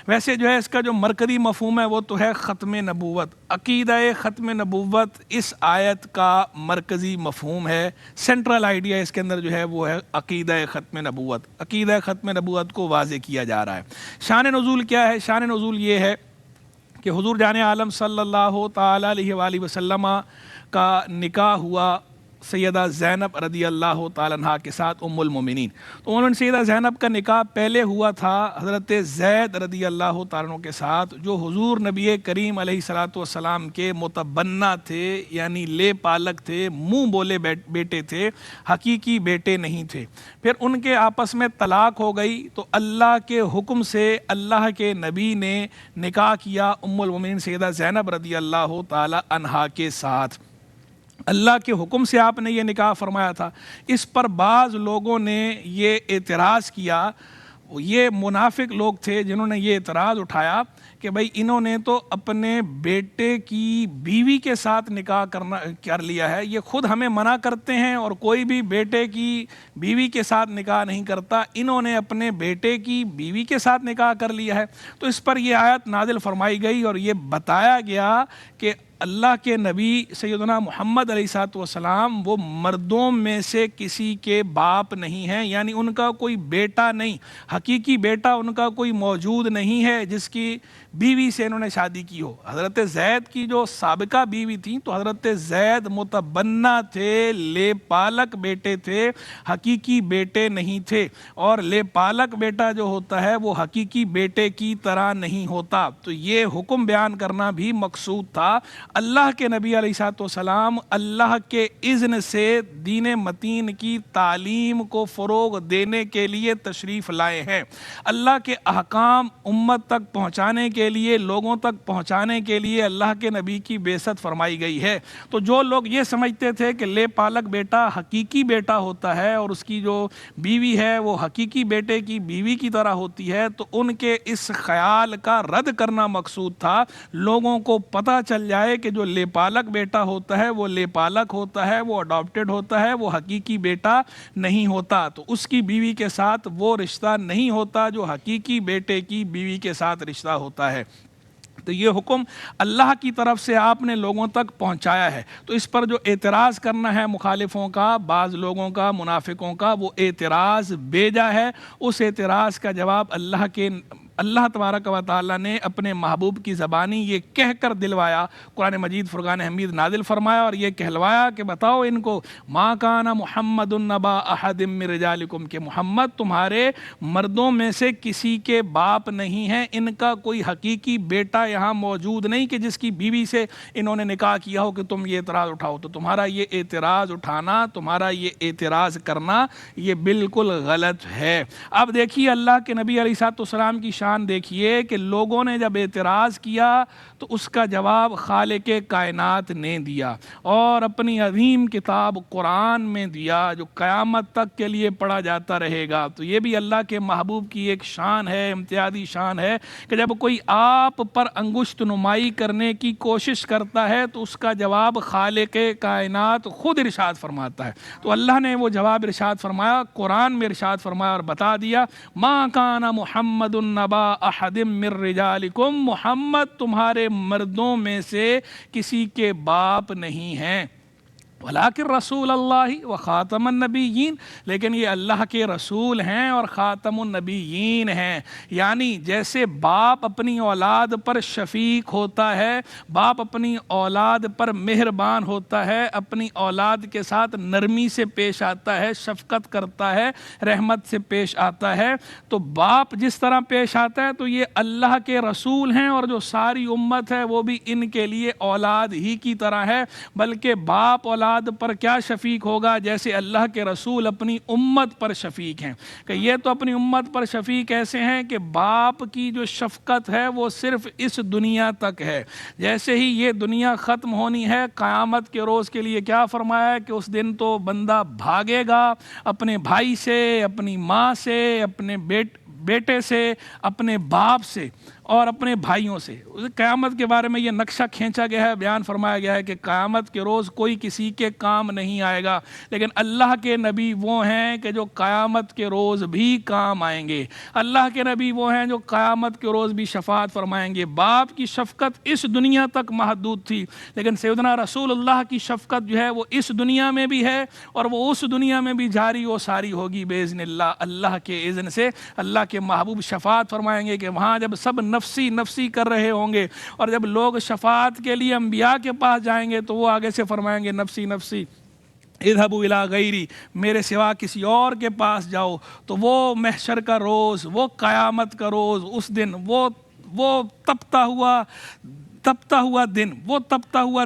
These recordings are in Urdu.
ویسے جو ہے اس کا جو مرکزی مفہوم ہے وہ تو ہے ختم نبوت۔ عقیدہ ختم نبوت اس آیت کا مرکزی مفہوم ہے، سینٹرل آئیڈیا اس کے اندر جو ہے وہ ہے عقیدہ ختم نبوت۔ عقیدہ ختم نبوت کو واضح کیا جا رہا ہے۔ شان نزول کیا ہے؟ شان نزول یہ ہے کہ حضور جان عالم صلی اللہ تعالیٰ علیہ وآلہ وسلم کا نکاح ہوا سیدہ زینب رضی اللہ تعالیٰ عنہ کے ساتھ ام المومنین۔ تو انہوں نے سیدہ زینب کا نکاح پہلے ہوا تھا حضرت زید رضی اللہ تعالیٰ عنہ کے ساتھ، جو حضور نبی کریم علیہ الصلوۃ والسلام کے متبنہ تھے، یعنی لے پالک تھے، منہ بولے بیٹے تھے، حقیقی بیٹے نہیں تھے۔ پھر ان کے آپس میں طلاق ہو گئی تو اللہ کے حکم سے اللہ کے نبی نے نکاح کیا ام المومنین سیدہ زینب رضی اللہ تعالیٰ عنہا کے ساتھ۔ اللہ کے حکم سے آپ نے یہ نکاح فرمایا تھا۔ اس پر بعض لوگوں نے یہ اعتراض کیا، یہ منافق لوگ تھے جنہوں نے یہ اعتراض اٹھایا کہ بھائی انہوں نے تو اپنے بیٹے کی بیوی کے ساتھ نکاح کر لیا ہے، یہ خود ہمیں منع کرتے ہیں اور کوئی بھی بیٹے کی بیوی کے ساتھ نکاح نہیں کرتا، انہوں نے اپنے بیٹے کی بیوی کے ساتھ نکاح کر لیا ہے۔ تو اس پر یہ آیت نازل فرمائی گئی اور یہ بتایا گیا کہ اللہ کے نبی سیدنا محمد علیہ الصلوۃ والسلام وہ مردوں میں سے کسی کے باپ نہیں ہیں، یعنی ان کا کوئی بیٹا نہیں، حقیقی بیٹا ان کا کوئی موجود نہیں ہے جس کی بیوی سے انہوں نے شادی کی ہو۔ حضرت زید کی جو سابقہ بیوی تھیں تو حضرت زید متبنہ تھے، لے پالک بیٹے تھے، حقیقی بیٹے نہیں تھے، اور لے پالک بیٹا جو ہوتا ہے وہ حقیقی بیٹے کی طرح نہیں ہوتا۔ تو یہ حکم بیان کرنا بھی مقصود تھا۔ اللہ کے نبی علیہ الصلوۃ والسلام اللہ کے اذن سے دین متین کی تعلیم کو فروغ دینے کے لیے تشریف لائے ہیں۔ اللہ کے احکام امت تک پہنچانے کے لیے، لوگوں تک پہنچانے کے لیے اللہ کے نبی کی بعثت فرمائی گئی ہے۔ تو جو لوگ یہ سمجھتے تھے کہ لے پالک بیٹا حقیقی بیٹا ہوتا ہے اور اس کی جو بیوی ہے وہ حقیقی بیٹے کی بیوی کی طرح ہوتی ہے، تو ان کے اس خیال کا رد کرنا مقصود تھا۔ لوگوں کو پتہ چل جائے کہ جو لے پالک بیٹا ہوتا ہے وہ لے پالک ہوتا ہے، وہ اڈاپٹڈ ہوتا ہے، وہ حقیقی بیٹا نہیں ہوتا۔ تو اس کی بیوی کے ساتھ وہ رشتہ نہیں ہوتا جو حقیقی بیٹے کی بیوی کے ساتھ رشتہ ہوتا ہے۔ تو یہ حکم اللہ کی طرف سے آپ نے لوگوں تک پہنچایا ہے۔ تو اس پر جو اعتراض کرنا ہے مخالفوں کا، بعض لوگوں کا، منافقوں کا، وہ اعتراض بیجا ہے۔ اس اعتراض کا جواب اللہ تبارک و تعالیٰ نے اپنے محبوب کی زبانی یہ کہہ کر دلوایا، قرآن مجید فرقان حمید نازل فرمایا اور یہ کہلوایا کہ بتاؤ ان کو، ما کان محمد نبا احد من رجالکم، کہ محمد تمہارے مردوں میں سے کسی کے باپ نہیں ہیں، ان کا کوئی حقیقی بیٹا یہاں موجود نہیں کہ جس کی بیوی سے انہوں نے نکاح کیا ہو کہ تم یہ اعتراض اٹھاؤ۔ تو تمہارا یہ اعتراض اٹھانا، تمہارا یہ اعتراض کرنا یہ بالکل غلط ہے۔ اب دیکھیے اللہ کے نبی علیہ الصلوۃ والسلام کی شان دیکھیے کہ لوگوں نے جب اعتراض کیا تو اس کا جواب خالق کائنات نے دیا اور اپنی عظیم کتاب قرآن میں دیا، جو قیامت تک کے لیے پڑھا جاتا رہے گا۔ تو یہ بھی اللہ کے محبوب کی ایک شان ہے، امتیازی شان ہے کہ جب کوئی آپ پر انگشت نمائی کرنے کی کوشش کرتا ہے تو اس کا جواب خالق کائنات خود ارشاد فرماتا ہے۔ تو اللہ نے وہ جواب ارشاد فرمایا، قرآن میں ارشاد فرمایا اور بتا دیا، ما کان محمد نبا احد من رجالکم، محمد تمہارے مردوں میں سے کسی کے باپ نہیں ہیں، ولیکن رسول اللہ و خاتم النبیین، لیکن یہ اللہ کے رسول ہیں اور خاتم النبیین ہیں۔ یعنی جیسے باپ اپنی اولاد پر شفیق ہوتا ہے، باپ اپنی اولاد پر مہربان ہوتا ہے، اپنی اولاد کے ساتھ نرمی سے پیش آتا ہے، شفقت کرتا ہے، رحمت سے پیش آتا ہے، تو باپ جس طرح پیش آتا ہے تو یہ اللہ کے رسول ہیں اور جو ساری امت ہے وہ بھی ان کے لیے اولاد ہی کی طرح ہے۔ بلکہ باپ اولاد پر کیا شفیق ہوگا، جیسے اللہ کے رسول اپنی امت پر شفیق ہیں، کہ یہ تو اپنی امت پر شفیق ایسے ہیں کہ باپ کی جو شفقت ہے وہ صرف اس دنیا تک ہے، جیسے ہی یہ دنیا ختم ہونی ہے قیامت کے روز کے لیے کیا فرمایا ہے کہ اس دن تو بندہ بھاگے گا اپنے بھائی سے، اپنی ماں سے، اپنے بیٹے سے، اپنے باپ سے اور اپنے بھائیوں سے۔ قیامت کے بارے میں یہ نقشہ کھینچا گیا ہے، بیان فرمایا گیا ہے کہ قیامت کے روز کوئی کسی کے کام نہیں آئے گا، لیکن اللہ کے نبی وہ ہیں کہ جو قیامت کے روز بھی کام آئیں گے۔ اللہ کے نبی وہ ہیں جو قیامت کے روز بھی شفاعت فرمائیں گے۔ باپ کی شفقت اس دنیا تک محدود تھی، لیکن سیدنا رسول اللہ کی شفقت جو ہے وہ اس دنیا میں بھی ہے اور وہ اس دنیا میں بھی جاری و ساری ہوگی باذن اللہ۔ اللہ کے اذن سے اللہ کے محبوب شفاعت فرمائیں گے کہ وہاں جب سب نفسی نفسی کر رہے ہوں گے، اور جب لوگ شفاعت کے لیے انبیاء کے پاس جائیں گے تو وہ آگے سے فرمائیں گے نفسی نفسی اذهبوا الی غیری، میرے سوا کسی اور کے پاس جاؤ۔ تو وہ محشر کا روز، وہ قیامت کا روز، اس دن وہ تپتا ہوا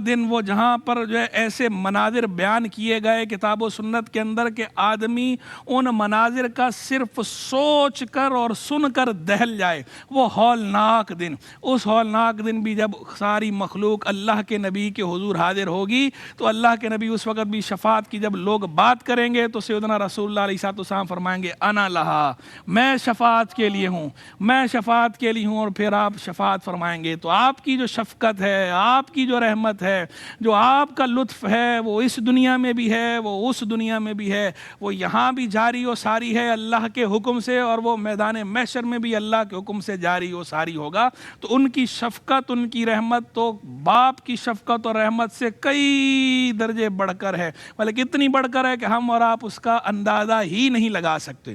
دن، وہ جہاں پر جو ہے ایسے مناظر بیان کیے گئے کتاب و سنت کے اندر کہ آدمی ان مناظر کا صرف سوچ کر اور سن کر دہل جائے، وہ ہولناک دن۔ اس ہولناک دن بھی جب ساری مخلوق اللہ کے نبی کے حضور حاضر ہوگی تو اللہ کے نبی اس وقت بھی شفاعت کی جب لوگ بات کریں گے تو سیدنا رسول اللہ علیہ السلام فرمائیں گے انا لہا، میں شفاعت کے لیے ہوں، میں شفاعت کے لیے ہوں۔ اور پھر آپ شفاعت فرمائیں گے تو آپ کی جو شفقت ہے، آپ کی جو رحمت ہے، جو آپ کا لطف ہے، وہ اس دنیا میں بھی ہے، وہ اس دنیا میں بھی ہے، وہ یہاں بھی جاری و ساری ہے اللہ کے حکم سے، اور وہ میدان محشر میں بھی اللہ کے حکم سے جاری و ساری ہوگا۔ تو ان کی شفقت، ان کی رحمت تو باپ کی شفقت اور رحمت سے کئی درجے بڑھ کر ہے، بلکہ اتنی بڑھ کر ہے کہ ہم اور آپ اس کا اندازہ ہی نہیں لگا سکتے۔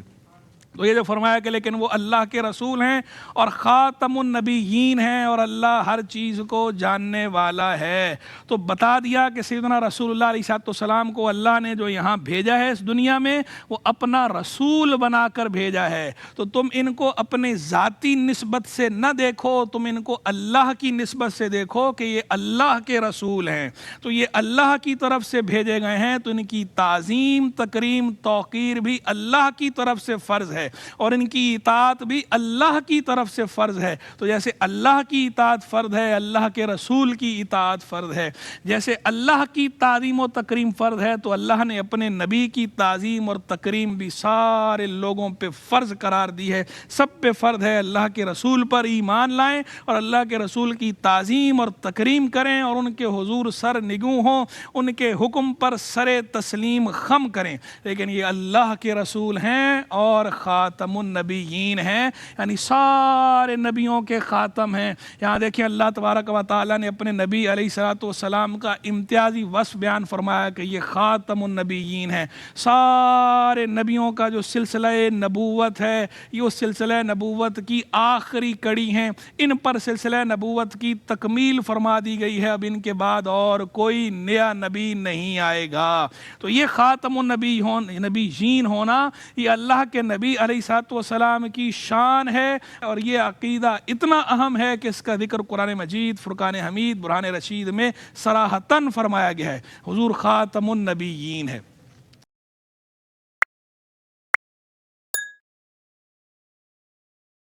تو یہ جو فرمایا کہ لیکن وہ اللہ کے رسول ہیں اور خاتم النبیین ہیں اور اللہ ہر چیز کو جاننے والا ہے، تو بتا دیا کہ سیدنا رسول اللہ علیہ السلام کو اللہ نے جو یہاں بھیجا ہے اس دنیا میں وہ اپنا رسول بنا کر بھیجا ہے۔ تو تم ان کو اپنے ذاتی نسبت سے نہ دیکھو، تم ان کو اللہ کی نسبت سے دیکھو کہ یہ اللہ کے رسول ہیں، تو یہ اللہ کی طرف سے بھیجے گئے ہیں، تو ان کی تعظیم، تکریم، توقیر بھی اللہ کی طرف سے فرض ہے اور ان کی اطاعت بھی اللہ کی طرف سے فرض ہے۔ تو جیسے اللہ کی اطاعت فرض ہے، اللہ کے رسول کی اطاعت فرض ہے، جیسے اللہ کی تعظیم و تکریم فرض ہے، تو اللہ نے اپنے نبی کی تعظیم اور تکریم بھی سارے لوگوں پہ فرض قرار دی ہے۔ سب پہ فرض ہے اللہ کے رسول پر ایمان لائیں اور اللہ کے رسول کی تعظیم اور تکریم کریں اور ان کے حضور سر نگوں ہوں، ان کے حکم پر سر تسلیم خم کریں۔ لیکن یہ اللہ کے رسول ہیں اور خاتم النبیین ہیں، یعنی سارے نبیوں کے خاتم ہیں۔ یہاں دیکھیں اللہ تبارک و تعالیٰ نے اپنے نبی علیہ السلام کا امتیازی وصف بیان فرمایا کہ یہ خاتم النبیین ہیں۔ سارے نبیوں کا جو سلسلہ نبوت ہے یہ اس سلسلہ نبوت کی آخری کڑی ہیں، ان پر سلسلہ نبوت کی تکمیل فرما دی گئی ہے، اب ان کے بعد اور کوئی نیا نبی نہیں آئے گا۔ تو یہ خاتم النبیین ہونا یہ اللہ کے نبی علیہ السلام کی شان ہے، اور یہ عقیدہ اتنا اہم ہے کہ اس کا ذکر قرآن مجید، فرقان حمید، برہان رشید میں صراحتاً فرمایا گیا ہے۔ حضور خاتم النبیین ہے۔